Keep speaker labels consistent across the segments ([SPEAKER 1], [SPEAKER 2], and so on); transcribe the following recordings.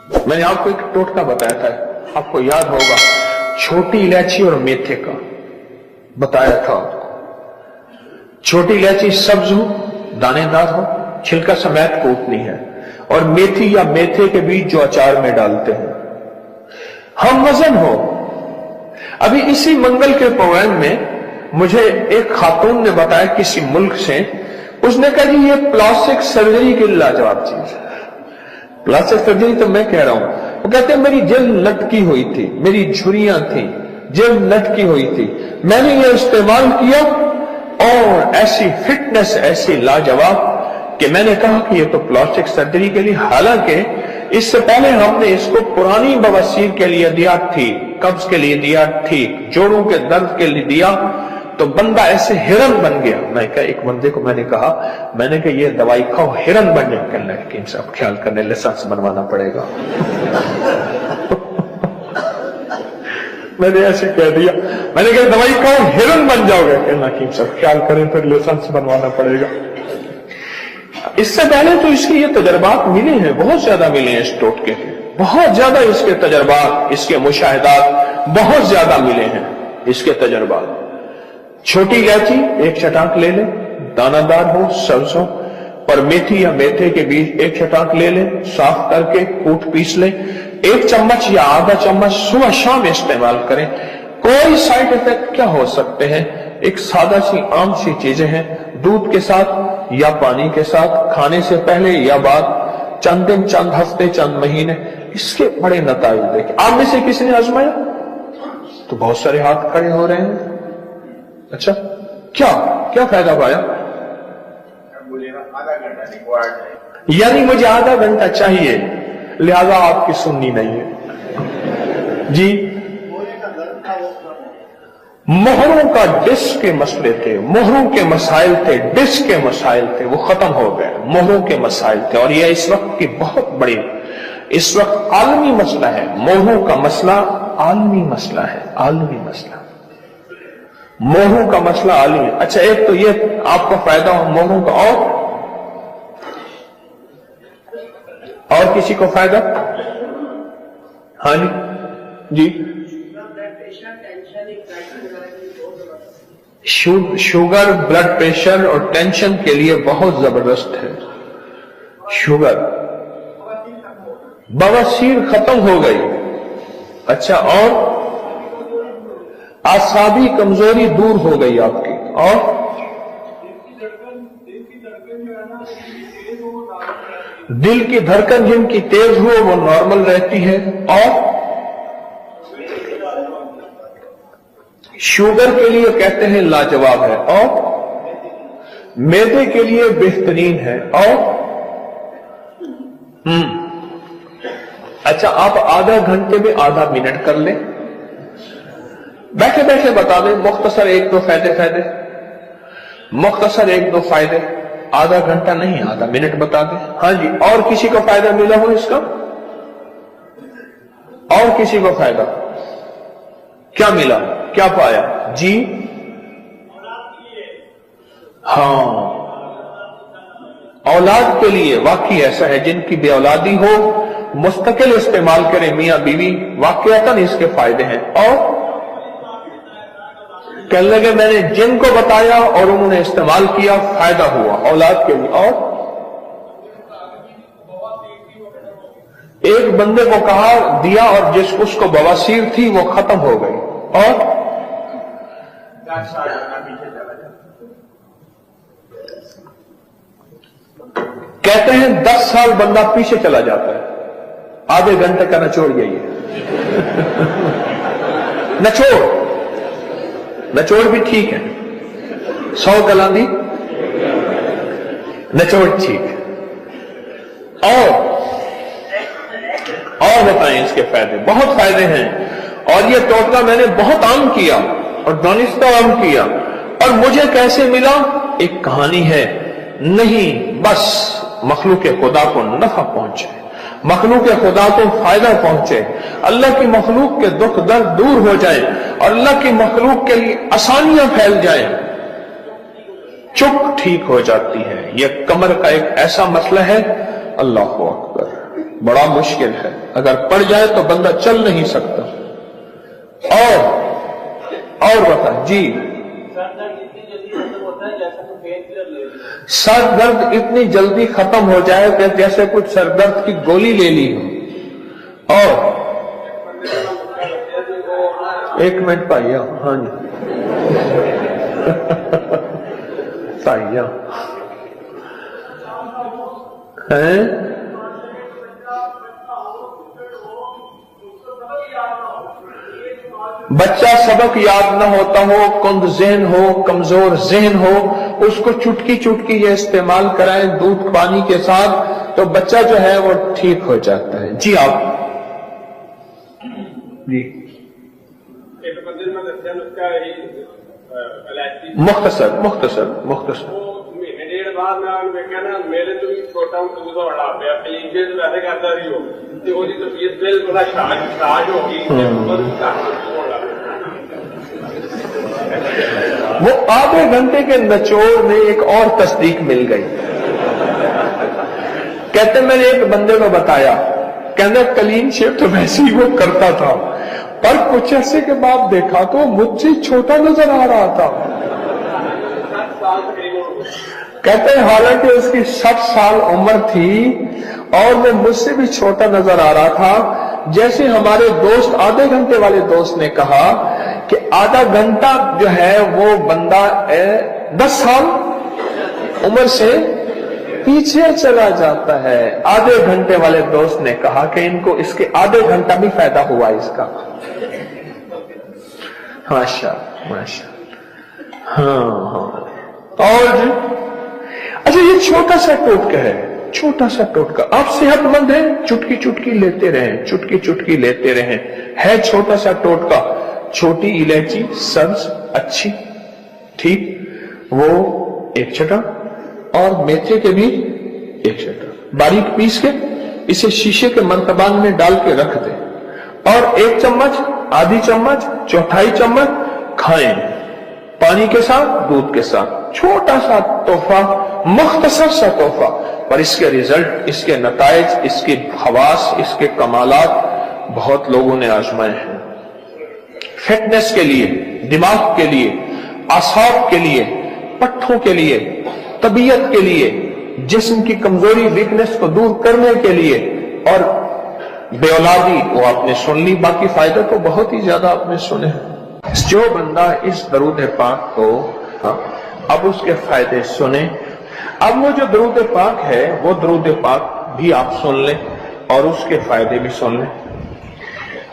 [SPEAKER 1] मैंने आपको एक टोटका बताया था, आपको याद होगा, छोटी इलायची और मेथे का बताया था आपको। छोटी इलायची सब्ज हो, दानेदार हो, छिलका समेत कूटनी है, और मेथी या मेथे के बीज जो अचार में डालते हैं। हम वजन हो। अभी इसी मंगल के प्रोग्राम में मुझे एक खातून ने बताया किसी मुल्क से, उसने कहा जी ये प्लास्टिक सर्जरी की लाजवाब चीज है। प्लास्टिक सर्जरी तो मैं कह रहा हूं, वो कहते हैं मेरी जल्द लटकी हुई थी, मेरी झुर्रियां थी, जल्द लटकी हुई थी, मैंने ये इस्तेमाल किया और ऐसी फिटनेस ऐसी लाजवाब कि मैंने कहा कि ये तो प्लास्टिक सर्जरी के लिए, हालांकि इससे पहले हमने इसको पुरानी बवासीर के लिए दिया ठीक, कब्ज के लिए दिया ठीक, जोड़ों के दर्द के लिए दिया, तो बंदा ऐसे हिरन बन गया। मैं कहा एक बंदे को मैंने कहा ये दवाई खाओ हिरन बन जाए। कहने लगे हकीम साहब ख्याल करने लाइसेंस बनवाना पड़ेगा। मैंने ऐसे कह दिया, मैंने कहा दवाई खाओ हिरन बन जाओगे। कहना हकीम साहब ख्याल करें फिर लाइसेंस बनवाना पड़ेगा। इससे पहले तो इसके ये तजर्बात मिले हैं, बहुत ज्यादा मिले हैं इस टोटके के, बहुत ज्यादा इसके तजर्बात, इसके मुशाहिदात बहुत ज्यादा मिले हैं इसके तजर्बात। छोटी इलायची एक चटाक ले ले, दानादार हो, सब्ज हो, पर मेथी या मेथे के बीज एक चटाक ले ले, साफ करके कूट पीस ले, 1 चम्मच या आधा चम्मच सुबह शाम इस्तेमाल करें। कोई साइड इफेक्ट क्या हो सकते हैं? एक सादा सी आम सी चीजें हैं, दूध के साथ या पानी के साथ, खाने से पहले या बाद, चंद दिन, चंद हफ्ते, चंद महीने, इसके बड़े नताइज देखे। आप में से किसी ने आजमाया? तो बहुत सारे हाथ खड़े हो रहे हैं। अच्छा, क्या क्या फायदा पाया? यानी मुझे आधा घंटा चाहिए, लिहाजा आपकी सुननी नहीं है जी। मोहरों का डिस्क के मसले थे, मोहरों के मसाइल थे, डिस्क के मसाइल थे, वो खत्म हो गए, मोहरों के मसाइल थे। और यह इस वक्त की बहुत बड़ी, इस वक्त आलमी मसला है, मोहरों का मसला आलमी मसला है, आलमी मसला, मोहरों का मसला आलमी। अच्छा, एक तो ये आपको फायदा हो मोहरों का, और किसी को फायदा? हाँ जी जी। शुगर, ब्लड प्रेशर और टेंशन के लिए बहुत जबरदस्त है शुगर। बवासीर खत्म हो गई। अच्छा, और आसाबी कमजोरी दूर हो गई आपकी, और दिल की धड़कन जिनकी तेज हो वो नॉर्मल रहती है, और शुगर के लिए कहते हैं लाजवाब है, और मैदे के लिए बेहतरीन है, और अच्छा, आप आधा घंटे में आधा मिनट कर लें, बैठे बैठे बता दें मुख्तसर 1-2 फायदे, मुख्तसर 1-2 फायदे, आधा घंटा नहीं आधा मिनट बता दें। हाँ जी, और किसी को फायदा मिला हो इसका? और किसी को फायदा क्या मिला, क्या पाया जी? हाँ, औलाद के लिए वाकई ऐसा है, जिनकी बे औलादी हो मुस्तकिल इस्तेमाल करें मियां बीवी, वाकईतन इसके फायदे हैं। और कहने लगे मैंने जिनको बताया और उन्होंने इस्तेमाल किया, फायदा हुआ औलाद के लिए। और एक बंदे को कहा दिया और जिसको उसको बवासीर थी वो खत्म हो गई, और कहते हैं 10 साल बंदा पीछे चला जाता है। आधे घंटे का नचोड़ यही है। नचोड़ भी ठीक है, 100 कलांदी नचोड़ ठीक है। और बताएं इसके फायदे, बहुत फायदे हैं। और ये टोटका मैंने बहुत आम किया और दानिस्ता आम किया, और मुझे कैसे मिला? एक कहानी है, नहीं बस मखलूक खुदा को नफा पहुंचे, मखलूक खुदा को फायदा पहुंचे, अल्लाह की मखलूक के दुख दर्द दूर हो जाए, और अल्लाह की मखलूक के लिए आसानियां फैल जाए, चुप ठीक हो जाती है। यह कमर का एक ऐसा मसला है, अल्लाह अकबर, बड़ा मुश्किल है, अगर पड़ जाए तो बंदा चल नहीं सकता। और बता जी। सर दर्द इतनी जल्दी खत्म हो जाए कि जैसे कुछ सर दर्द की गोली ले ली हो। और 1 मिनट पाइया, हाँ जी पाइया है। बच्चा सबक याद न होता हो, कुंद ज़हन हो, कमजोर ज़हन हो, उसको चुटकी चुटकी ये इस्तेमाल कराएं दूध पानी के साथ, तो बच्चा जो है वो ठीक हो जाता है। जी आप जी मुख्तसर
[SPEAKER 2] महीने डेढ़ बाद मैं देखा ना, मेरे तो भी छोटा हूँ दूध बड़ा पे वैसे करता रही हो तो तबीयत बिल्कुल साज होगी।
[SPEAKER 1] वो आधे घंटे के निचोड़ में एक और तस्दीक मिल गई। कहते मैंने एक बंदे को बताया, कहना क्लीन शेव तो वैसे ही वो करता था, पर कुछ अर्से के बाद देखा तो मुझसे छोटा नजर आ रहा था। कहते हैं हालांकि उसकी 60 साल उम्र थी और वो मुझसे भी छोटा नजर आ रहा था। जैसे हमारे दोस्त आधे घंटे वाले दोस्त ने कहा कि आधा घंटा जो है वो बंदा 10 साल उम्र से पीछे चला जाता है। आधे घंटे वाले दोस्त ने कहा कि इनको इसके आधे घंटा भी फायदा हुआ इसका। माशाअल्लाह हाँ। और अच्छा ये छोटा सा टोटका है, छोटा सा टोटका। आप सेहतमंद हैं, चुटकी चुटकी लेते रहें, चुटकी चुटकी लेते रहें। है छोटा सा टोटका, छोटी इलायची सब्ज अच्छी ठीक वो 1 चटा और मेथी के भी 1 चटा बारीक पीस के इसे शीशे के मर्तबान में डाल के रख दें और 1 चम्मच, आधी चम्मच, चौथाई चम्मच खाएं पानी के साथ, दूध के साथ। छोटा सा तोहफा, मुख्तसर सा तोहफा, पर इसके रिजल्ट, इसके नताइज, इसके खवास, इसके कमालात बहुत लोगों ने आजमाए हैं। फिटनेस के लिए, दिमाग के लिए, आसाब के लिए, पट्ठों के लिए, तबीयत के लिए, जिस्म की कमजोरी वीकनेस को दूर करने के लिए। और बेऔलादी वो आपने सुन ली, बाकी फायदे तो बहुत ही ज्यादा आपने सुने हैं। जो बंदा इस दरूद पाक को अब उसके फायदे सुने, अब वो जो दरूद पाक है वो दरूद पाक भी आप सुन लें और उसके फायदे भी सुन लें।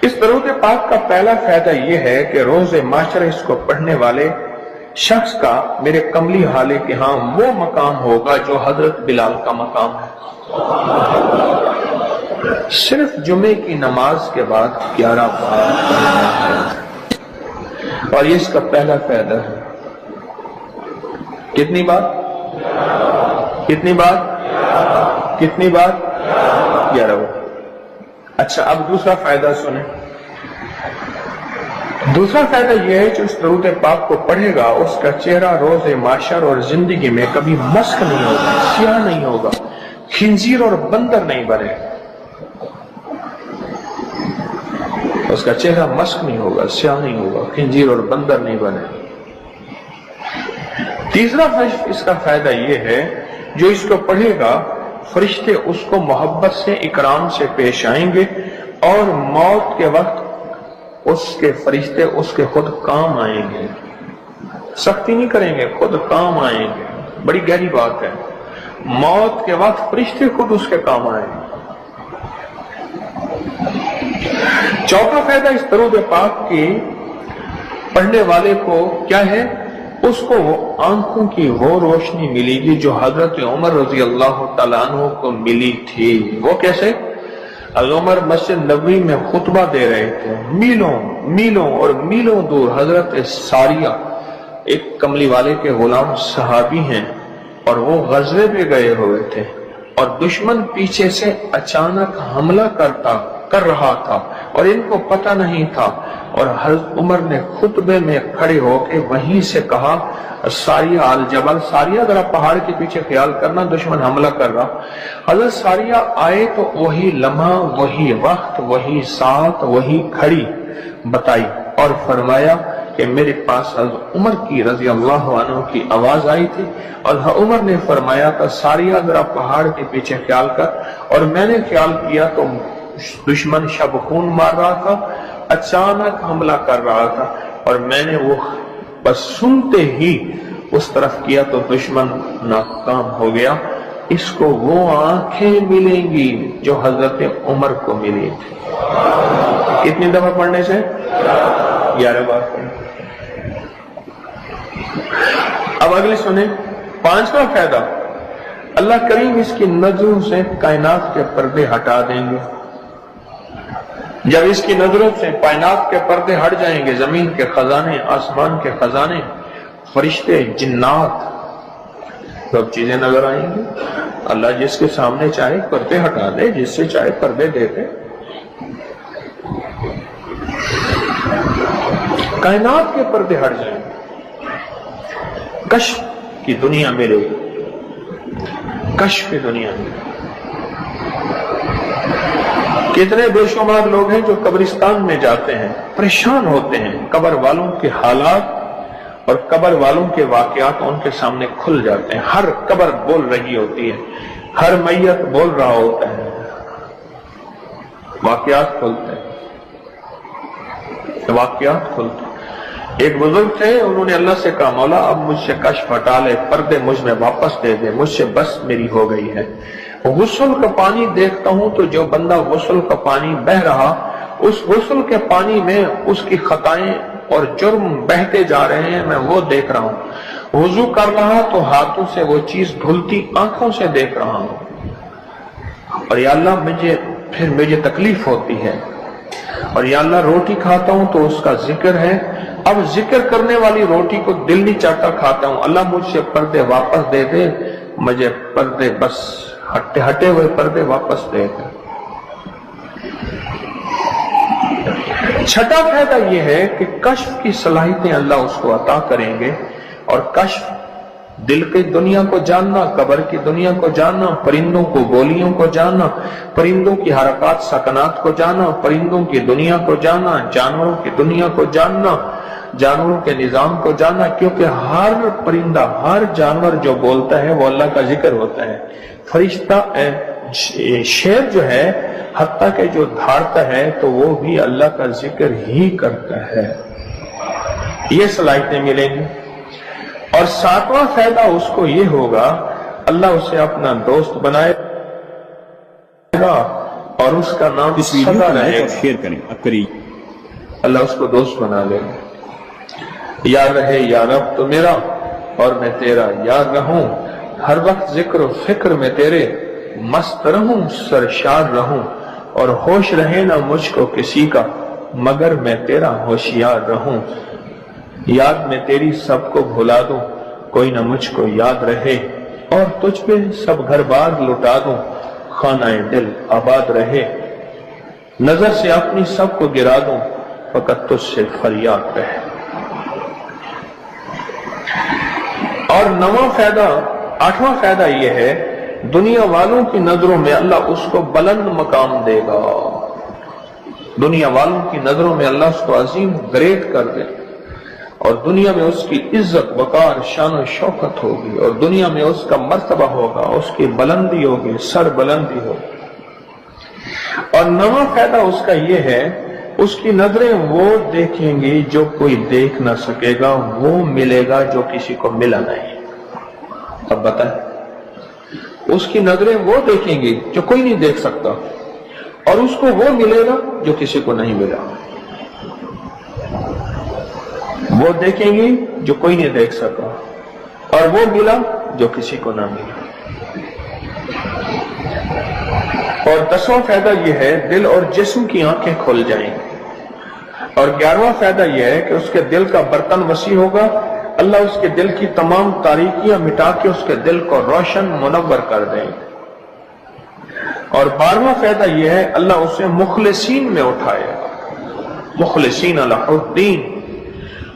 [SPEAKER 1] इस दरूद पाक का पहला फायदा यह है कि रोज़े माशरे इसको पढ़ने वाले शख्स का मेरे कमली हाले के यहां वो मकाम होगा जो हजरत बिलाल का मकाम है। सिर्फ जुमे की नमाज के बाद 11 बार, और ये इसका पहला फायदा है। कितनी बार? कितनी बार? 11 बार। अच्छा अब दूसरा फायदा सुने। दूसरा फायदा यह है जो इस दरूद पाक को पढ़ेगा उसका चेहरा रोज़े माशर और जिंदगी में कभी मस्क नहीं होगा, स्याह नहीं होगा, खिंजीर और बंदर नहीं बने। उसका चेहरा मस्क नहीं होगा, स्याह नहीं होगा, खिंजीर और बंदर नहीं बने। तीसरा इसका फायदा यह है जो इसको पढ़ेगा फरिश्ते उसको मोहब्बत से, इकराम से पेश आएंगे और मौत के वक्त उसके फरिश्ते उसके खुद काम आएंगे, सख्ती नहीं करेंगे, खुद काम आएंगे। बड़ी गहरी बात है, मौत के वक्त फरिश्ते खुद उसके काम आएंगे। चौथा फायदा इस दरूद पाक की पढ़ने वाले को क्या है, उसको वो आंखों की वो रोशनी मिलेगी जो हजरत उमर रजी अल्लाह तआला अन्हु को मिली थी। वो कैसे? उमर मस्जिद नबवी में खुतबा दे रहे थे, मीलों और मीलों दूर हजरत सारिया एक कमली वाले के गुलाम सहाबी हैं और वो गज़वे पे गए हुए थे और दुश्मन पीछे से अचानक हमला करता कर रहा था और इनको पता नहीं था। और हजरत उमर ने खुतबे में खड़े होकर वहीं से कहा, सारिया अल जबल, सारिया जरा पहाड़ के पीछे ख्याल करना, दुश्मन हमला कर रहा। हजरत सारिया आए तो वही लम्हा, वही वक्त, वही साथ, वही खड़ी बताई और फरमाया कि मेरे पास हजरत उमर की रजी अल्लाह अन्हु की आवाज आई थी और उमर ने फरमाया था, सारिया जरा पहाड़ के पीछे ख्याल कर। और मैंने ख्याल किया तो दुश्मन शब खून मार रहा था, अचानक हमला कर रहा था और मैंने वो बस सुनते ही उस तरफ किया तो दुश्मन नाकाम हो गया। इसको वो आंखें मिलेंगी जो हजरत उमर को मिली थी। कितनी दफा पढ़ने से? 11 बार पढ़ने। अब अगली सुने, 5वां फायदा, अल्लाह करीम इसकी नजरों से कायनात के पर्दे हटा देंगे। जब इसकी नजरों से कायनात के पर्दे हट जाएंगे, जमीन के खजाने, आसमान के खजाने, फरिश्ते, जिन्नात, सब चीजें नजर आएंगी। अल्लाह जिसके सामने चाहे पर्दे हटा दे, जिससे चाहे पर्दे दे दे। कायनात के पर्दे हट जाएंगे, कश्फ की दुनिया मिलेगी, कश्फ की दुनिया मिलेगी। कितने बेशुमार लोग हैं जो कब्रिस्तान में जाते हैं, परेशान होते हैं, कब्र वालों के हालात और कब्र वालों के वाकयात उनके सामने खुल जाते हैं। हर कब्र बोल रही होती है, हर मैयत बोल रहा होता है, वाकयात खुलते हैं, वाकयात खुलते हैं। एक बुजुर्ग थे, उन्होंने अल्लाह से कहा, मौला अब मुझसे कश्फ हटा ले, पर्दे मुझ में वापस दे दे, मुझसे बस मेरी हो गई है। गुस्ल का पानी देखता हूं तो जो बंदा गुस्ल का पानी बह रहा, उस गुस्ल के पानी में उसकी खताएं और जुर्म बहते जा रहे हैं, मैं वो देख रहा हूं। वुजू कर रहा तो हाथों से वो चीज धुलती आंखों से देख रहा हूं। और या अल्लाह मुझे तकलीफ होती है। और या अल्लाह रोटी खाता हूं तो उसका जिक्र है, अब जिक्र करने वाली रोटी को दिल नहीं चाहता खाता हूं। अल्लाह मुझसे पर्दे वापस दे दे, मुझे पर्दे बस हटे हुए पर्दे वापस दे दे। छठा फायदा यह है कि कश्फ की सलाहियतें अल्लाह उसको अता करेंगे। और कश्फ दिल की दुनिया को जानना, कब्र की दुनिया को जानना, परिंदों को बोलियों को जानना, परिंदों की हरकत सकनात को जानना, परिंदों की दुनिया को जानना, जानवरों की दुनिया को जानना, जानवरों के निजाम को जानना। क्योंकि हर परिंदा, हर जानवर जो बोलता है वो अल्लाह का जिक्र होता है। फरिश्ता शेर जो है हत्ता के जो धारता है तो वो भी अल्लाह का जिक्र ही करता है। ये सलाहियतें मिलेंगी। और 7वां फायदा उसको ये होगा, अल्लाह उसे अपना दोस्त बनाएगा और उसका नाम
[SPEAKER 3] इस वीडियो को लाइक और शेयर करें। अब करिए,
[SPEAKER 1] अल्लाह उसको दोस्त बना लेगा। यार रहे या रब तो मेरा और मैं तेरा यार रहूं, हर वक्त जिक्र फिक्र में तेरे मस्त रहूं, सरशार रहूं और होश रहे ना मुझको किसी का मगर मैं तेरा होशियार रहूं। याद में तेरी सबको भुला दूं, कोई ना मुझको याद रहे और तुझ पे सब घर बार लुटा दूं, खानाए दिल आबाद रहे। नजर से अपनी सबको गिरा दूं, फकत तुझसे फरियाद रहे। और 9वां फायदा, 8वां फायदा यह है, दुनिया वालों की नजरों में अल्लाह उसको बुलंद मकाम देगा। दुनिया वालों की नजरों में अल्लाह उसको अजीम ग्रेट कर दे और दुनिया में उसकी इज्जत वकार शान और शौकत होगी और दुनिया में उसका मर्तबा होगा, उसकी बुलंदी होगी, सर बुलंदी होगी। और 9वां फायदा उसका यह है, उसकी नजरें वो देखेंगी जो कोई देख ना सकेगा, वो मिलेगा जो किसी को मिला नहीं। अब बताएं, उसकी नजरें वो देखेंगी जो कोई नहीं देख सकता और उसको वो मिलेगा जो किसी को नहीं मिला। वो देखेंगी जो कोई नहीं देख सका और वो मिला जो किसी को ना मिला। और 10वां फायदा यह है, दिल और जिस्म की आंखें खुल जाएंगी। और 11वां फायदा यह है कि उसके दिल का बर्तन वसी होगा, अल्लाह उसके दिल की तमाम तारीकियां मिटा के उसके दिल को रोशन मुनव्वर कर देंगे। اور 12واں فائدہ یہ ہے اللہ اسے مخلصین میں اٹھائے گا، مخلصین اللہ الدین،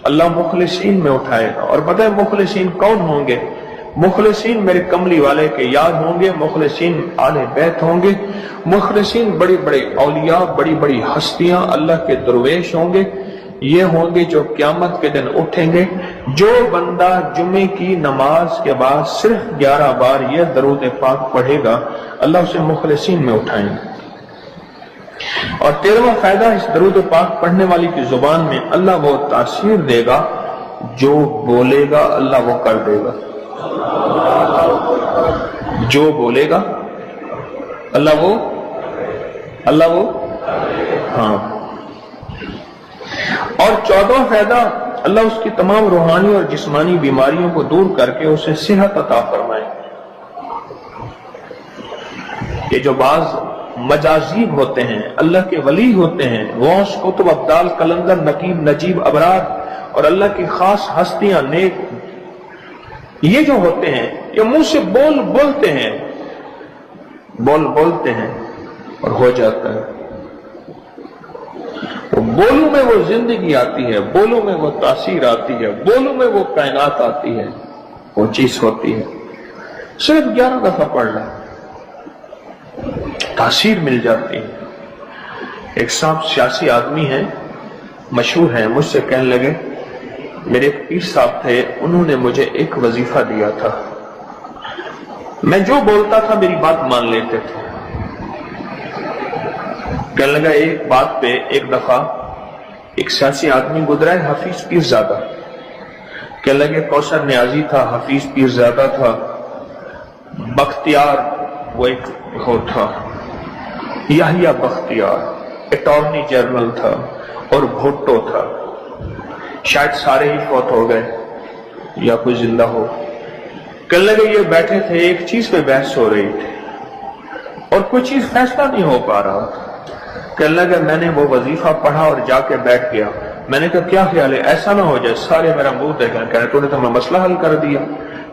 [SPEAKER 1] اللہ مخلصین میں اٹھائے گا۔ اور پتہ ہے مخلصین کون ہوں گے؟ مخلصین میرے کملی والے کے یار ہوں گے، مخلصین آل بیت ہوں گے، مخلصین بڑی بڑی اولیاء، بڑی بڑی ہستیاں اللہ کے درویش ہوں گے، یہ ہوں گے جو قیامت کے دن اٹھیں گے۔ جو بندہ جمعے کی نماز کے بعد صرف 11 بار یہ درود پاک پڑھے گا اللہ اسے مخلصین میں اٹھائیں گے۔ اور 13واں فائدہ اس درود پاک پڑھنے والی کی زبان میں اللہ وہ تاثیر دے گا، جو بولے گا اللہ وہ کر دے گا، جو بولے گا اللہ وہ ہاں۔ اور 14واں فائدہ اللہ اس کی تمام روحانی اور جسمانی بیماریوں کو دور کر کے اسے صحت عطا فرمائے۔ یہ جو بعض مجازیب ہوتے ہیں، اللہ کے ولی ہوتے ہیں، غوث، قطب، ابدال، قلندر، نقیب، نجیب، ابرار اور اللہ کی خاص ہستیاں، نیک، یہ جو ہوتے ہیں یہ منہ سے بولتے ہیں اور ہو جاتا ہے۔ بولوں میں وہ زندگی آتی ہے، بولوں میں وہ تاثیر آتی ہے، بولوں میں وہ کائنات آتی ہے، وہ چیز ہوتی ہے۔ صرف 11 دفعہ پڑھ لیں، تاثیر مل جاتی ہے۔ ایک صاحب سیاسی آدمی ہیں، مشہور ہیں، مجھ سے کہنے لگے میرے ایک پیر صاحب تھے، انہوں نے مجھے ایک وظیفہ دیا تھا، میں جو بولتا تھا میری بات مان لیتے تھے۔ کہنے لگا ایک بات پہ ایک دفعہ ایک سیاسی آدمی گزرا ہے، حفیظ پیرزادہ، کہنے لگے کوثر نیازی تھا، حفیظ پیرزادہ تھا، بختیار وہ ایک ہو تھا، یحییٰ بختیار اٹارنی جنرل تھا، اور بھٹو تھا، شاید سارے ہی فوت ہو گئے یا کوئی زندہ ہو۔ کہنے لگے یہ بیٹھے تھے، ایک چیز پہ بحث ہو رہی تھی اور کوئی چیز فیصلہ نہیں ہو پا رہا تھا۔ کہنے لگا میں نے وہ وظیفہ پڑھا اور جا کے بیٹھ گیا، میں نے کہا کیا خیال ہے، ایسا نہ ہو جائے سارے میرا منہ دیکھیں، کہنے تو نے تو مسئلہ حل کر دیا،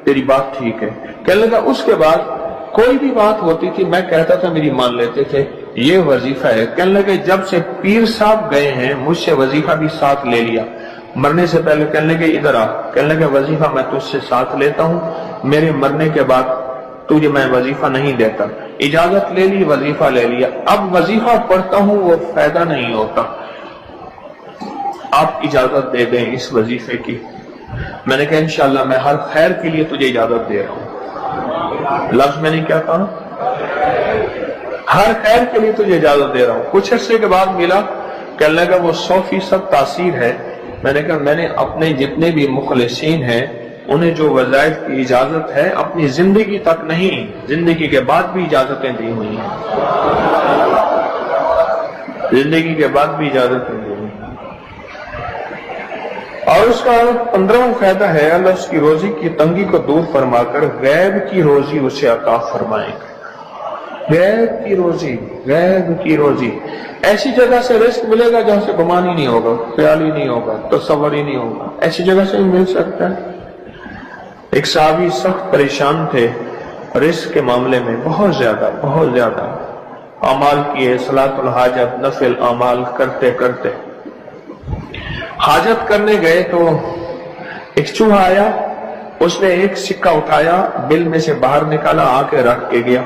[SPEAKER 1] تیری بات ٹھیک ہے۔ کہنے لگا اس کے بعد کوئی بھی بات ہوتی تھی میں کہتا تھا میری مان لیتے تھے، یہ وظیفہ ہے۔ کہنے لگے جب سے پیر صاحب گئے ہیں مجھ سے وظیفہ بھی ساتھ لے لیا، مرنے سے پہلے کہنے لگے ادھر آ، کہنے لگے وظیفہ میں تجھ سے ساتھ لیتا ہوں، میرے مرنے کے بعد تجھے میں وظیفہ نہیں دیتا، اجازت لے لی، وظیفہ لے لیا، اب وظیفہ پڑھتا ہوں وہ فائدہ نہیں ہوتا، آپ اجازت دے دیں اس وظیفے کی۔ میں نے کہا انشاءاللہ میں ہر خیر کے لیے تجھے اجازت دے رہا ہوں، لفظ میں نے کیا کہا، ہر خیر کے لیے تجھے اجازت دے رہا ہوں۔ کچھ عرصے کے بعد ملا، کہنے لگا وہ 100% تاثیر ہے۔ میں نے کہا میں نے اپنے جتنے بھی مخلصین ہیں انہیں جو وظائف کی اجازت ہے اپنی زندگی تک نہیں، زندگی کے بعد بھی اجازتیں دی ہوئی ہیں، زندگی کے بعد بھی اجازتیں دی ہوئی ہیں۔ اور اس کا 15واں فائدہ ہے اللہ اس کی روزی کی تنگی کو دور فرما کر غیب کی روزی اسے عطا فرمائے گا۔ غیب کی روزی، غیب کی روزی، ایسی جگہ سے رزق ملے گا جہاں سے گمان ہی نہیں ہوگا، خیال ہی نہیں ہوگا، تصور ہی نہیں ہوگا، ایسی جگہ سے مل سکتا ہے۔ ایک صحابی سخت پریشان تھے رزق کے معاملے میں، بہت زیادہ اعمال کیے، صلاۃ الحاجت، نفل اعمال کرتے کرتے حاجت کرنے گئے تو ایک چوہا آیا، اس نے ایک سکہ اٹھایا، بل میں سے باہر نکالا، آ کے رکھ کے گیا،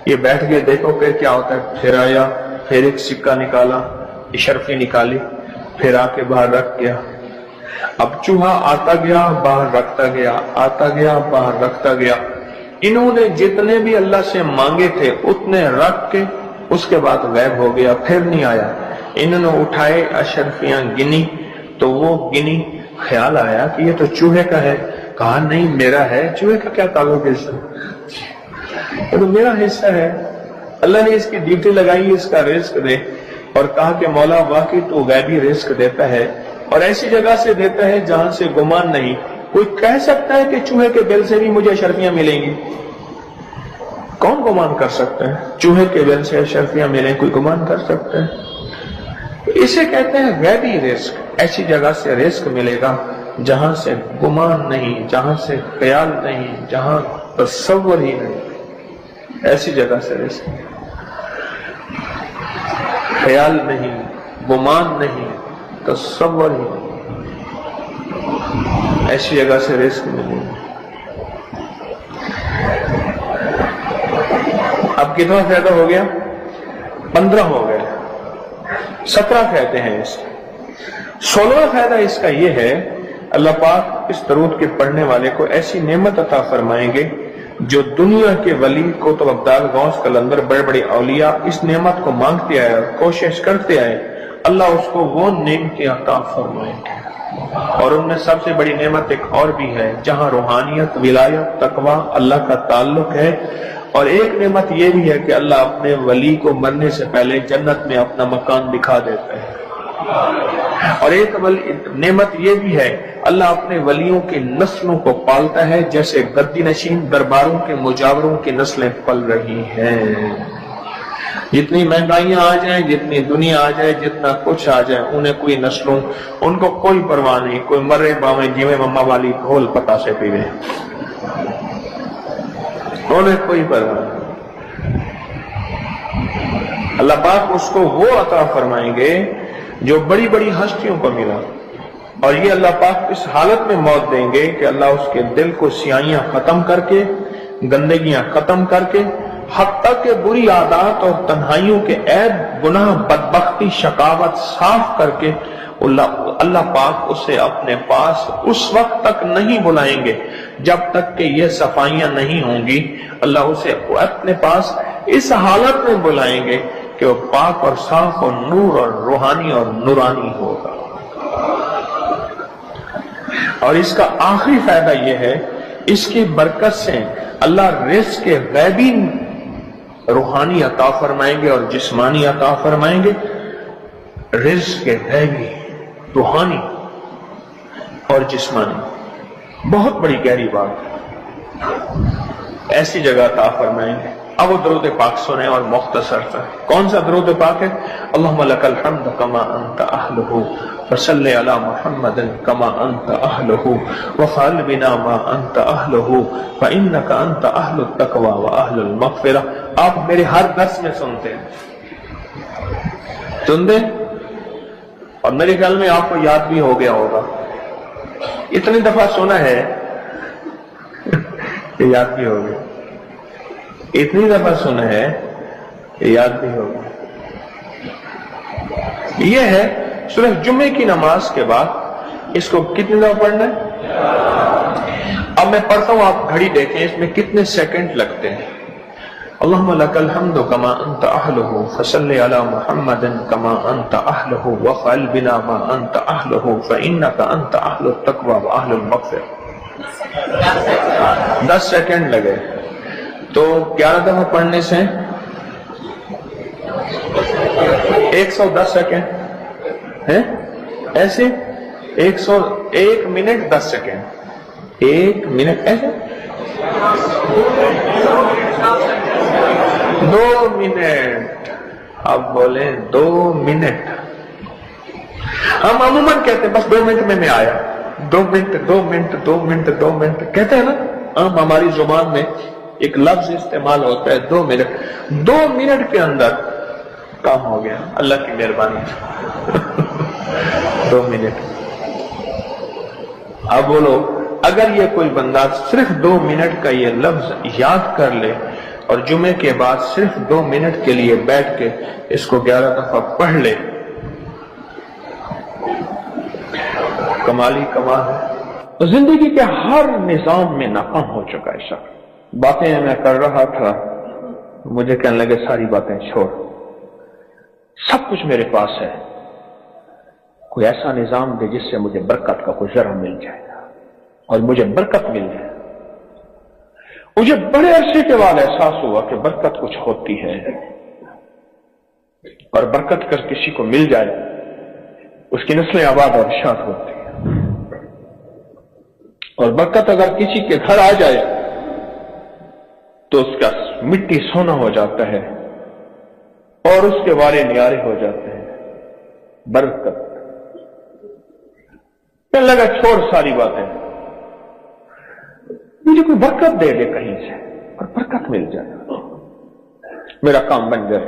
[SPEAKER 1] یہ بیٹھ گئے دیکھو پھر کیا ہوتا ہے، پھر آیا، پھر ایک سکہ نکالا، اشرفی نکالی، پھر آ کے باہر رکھ گیا۔ اب چوہا آتا گیا باہر رکھتا گیا، آتا گیا باہر رکھتا گیا، انہوں نے جتنے بھی اللہ سے مانگے تھے اتنے رکھ کے اس کے بعد غائب ہو گیا، پھر نہیں آیا۔ انہوں نے اٹھائے اشرفیاں گنی تو وہ گنی، خیال آیا کہ یہ تو چوہے کا ہے، کہا نہیں میرا ہے، چوہے کا کیا تعلق ہے، یہ تو میرا حصہ ہے۔ اللہ نے اس کی ڈیوٹی لگائی اس کا رزق دے، اور کہا کہ مولا واقعی تو غیبی رزق دیتا ہے اور ایسی جگہ سے دیتا ہے جہاں سے گمان نہیں۔ کوئی کہہ سکتا ہے کہ چوہے کے بل سے بھی مجھے اشرفیاں ملیں گی؟ کون گمان کر سکتا ہے چوہے کے بل سے اشرفیاں ملیں؟ کوئی گمان کر سکتا ہے؟ اسے کہتے ہیں غیبی رزق، ایسی جگہ سے رزق ملے گا جہاں سے گمان نہیں، جہاں سے خیال نہیں، جہاں تصور ہی نہیں۔ ایسی جگہ سے رزق، خیال نہیں، گمان نہیں، تصور ہی نہیں، ایسی جگہ سے رزق نہیں۔ اب کتنا فائدہ ہو گیا؟ 15 ہو گئے، 17 فائدے ہیں اس کے۔ 16واں فائدہ اس کا یہ ہے، اللہ پاک اس درود کے پڑھنے والے کو ایسی نعمت عطا فرمائیں گے جو دنیا کے ولی قطب ابدال غوث قلندر بڑے بڑے اولیاء اس نعمت کو مانگتے آئے اور کوشش کرتے آئے، اللہ اس کو وہ نعمتیں عطا فرمائیں گے۔ اور ان میں سب سے بڑی نعمت ایک اور بھی ہے، جہاں روحانیت، ولایت، تقوی، اللہ کا تعلق ہے، اور ایک نعمت یہ بھی ہے کہ اللہ اپنے ولی کو مرنے سے پہلے جنت میں اپنا مکان دکھا دیتا ہے، اور ایک نعمت یہ بھی ہے اللہ اپنے ولیوں کی نسلوں کو پالتا ہے، جیسے گدی نشین درباروں کے مجاوروں کی نسلیں پل رہی ہیں۔ جتنی مہنگائیاں آ جائیں، جتنی دنیا آ جائے، جتنا کچھ آ جائے، انہیں کوئی نسلوں، ان کو کوئی پرواہ نہیں، کوئی مرے باویں جیویں مما والی ڈھول پتا سے پیوے، انہیں کوئی پرواہ نہیں۔ اللہ پاک اس کو وہ عطا فرمائیں گے جو بڑی بڑی ہستیوں کو ملا، اور یہ اللہ پاک اس حالت میں موت دیں گے کہ اللہ اس کے دل کو سیاہیاں ختم کر کے، گندگیاں ختم کر کے، حتیٰ کہ بری عادات اور تنہائیوں کے عیب، گناہ، بدبختی، شقاوت صاف کر کے اللہ پاک اسے اپنے پاس اس وقت تک نہیں بلائیں گے جب تک کہ یہ صفائیاں نہیں ہوں گی۔ اللہ اسے اپنے پاس اس حالت میں بلائیں گے کہ وہ پاک اور صاف اور نور اور روحانی اور نورانی ہوگا۔ اور اس کا آخری فائدہ یہ ہے، اس کی برکت سے اللہ رزق کے غیبی روحانی عطا فرمائیں گے اور جسمانی عطا فرمائیں گے، رزق کے غیبی روحانی اور جسمانی، بہت بڑی گہری بات ہے، ایسی جگہ عطا فرمائیں گے۔ اب وہ درود پاک سنیں اور مختصر تھا۔ کون سا درود پاک ہے؟ اللہم لک الحمد کما انت اہلہ وصلی علی محمد کما انت اہلہ وفعل بنا ما انت اہلہ فانک انت اہل التقوی واہل المغفرہ۔ آپ میرے ہر درس میں سنتے ہیں، سنتے، اور میرے خیال میں آپ کو یاد بھی ہو گیا ہوگا، اتنی دفعہ سنا ہے کہ یاد بھی ہو گیا، اتنی دفعہ سنا ہے کہ یاد بھی ہوگا۔ یہ ہے صرف جمعے کی نماز کے بعد اس کو کتنی دفعہ پڑھنا ہے؟ اب میں پڑھتا ہوں، آپ گھڑی دیکھیں اس میں کتنے سیکنڈ لگتے ہیں۔ اللہم لک الحمد کما انت اہلہ فصلی علی محمد کما انت اہلہ وفعل بنا ما انت اہلہ فانک انت اہل التقوی واہل المغفرہ۔ 10 سیکنڈ لگے، تو 11 دفعہ پڑھنے سے 110 سیکنڈ ہے، ایسے 101 منٹ 10 سیکنڈ، 1 منٹ ایسے 2 منٹ، اب بولیں 2 منٹ۔ ہم عموماً کہتے ہیں بس 2 منٹ میں آیا، 2 منٹ 2 منٹ 2 منٹ 2 منٹ کہتے ہیں نا، ہم ہماری زبان میں ایک لفظ استعمال ہوتا ہے 2 منٹ، 2 منٹ کے اندر کام ہو گیا، اللہ کی مہربانی 2 منٹ۔ اب بولو، اگر یہ کوئی بندہ صرف 2 منٹ کا یہ لفظ یاد کر لے اور جمعے کے بعد صرف 2 منٹ کے لیے بیٹھ کے اس کو 11 دفعہ پڑھ لے، کمالی کمال ہے۔ تو زندگی کے ہر نظام میں ناکام ہو چکا ہے شخص۔ باتیں میں کر رہا تھا، مجھے کہنے لگے ساری باتیں چھوڑ، سب کچھ میرے پاس ہے، کوئی ایسا نظام دے جس سے مجھے برکت کا کوئی ذرہ مل جائے اور مجھے برکت مل جائے۔ مجھے بڑے عرصے کے بعد احساس ہوا کہ برکت کچھ ہوتی ہے، اور برکت کر کسی کو مل جائے اس کی نسلیں آباد اور شاد ہوتی ہیں، اور برکت اگر کسی کے گھر آ جائے تو اس کا مٹی سونا ہو جاتا ہے اور اس کے والے نیارے ہو جاتے ہیں۔ برکت کہنے لگا چھوڑ ساری باتیں، مجھے کوئی برکت دے دے کہیں سے، اور برکت مل جائے۔ میرا کام بن جائے.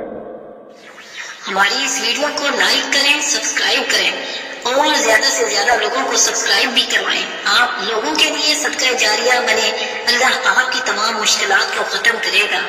[SPEAKER 4] ہماری اس ویڈیو کو لائک کریں، سبسکرائب کریں اور زیادہ سے زیادہ لوگوں کو سبسکرائب بھی کروائیں. آپ لوگوں کے لیے صدقہ جاریہ بنے. اللہ آپ کی تمام مشکلات کو ختم کرے گا.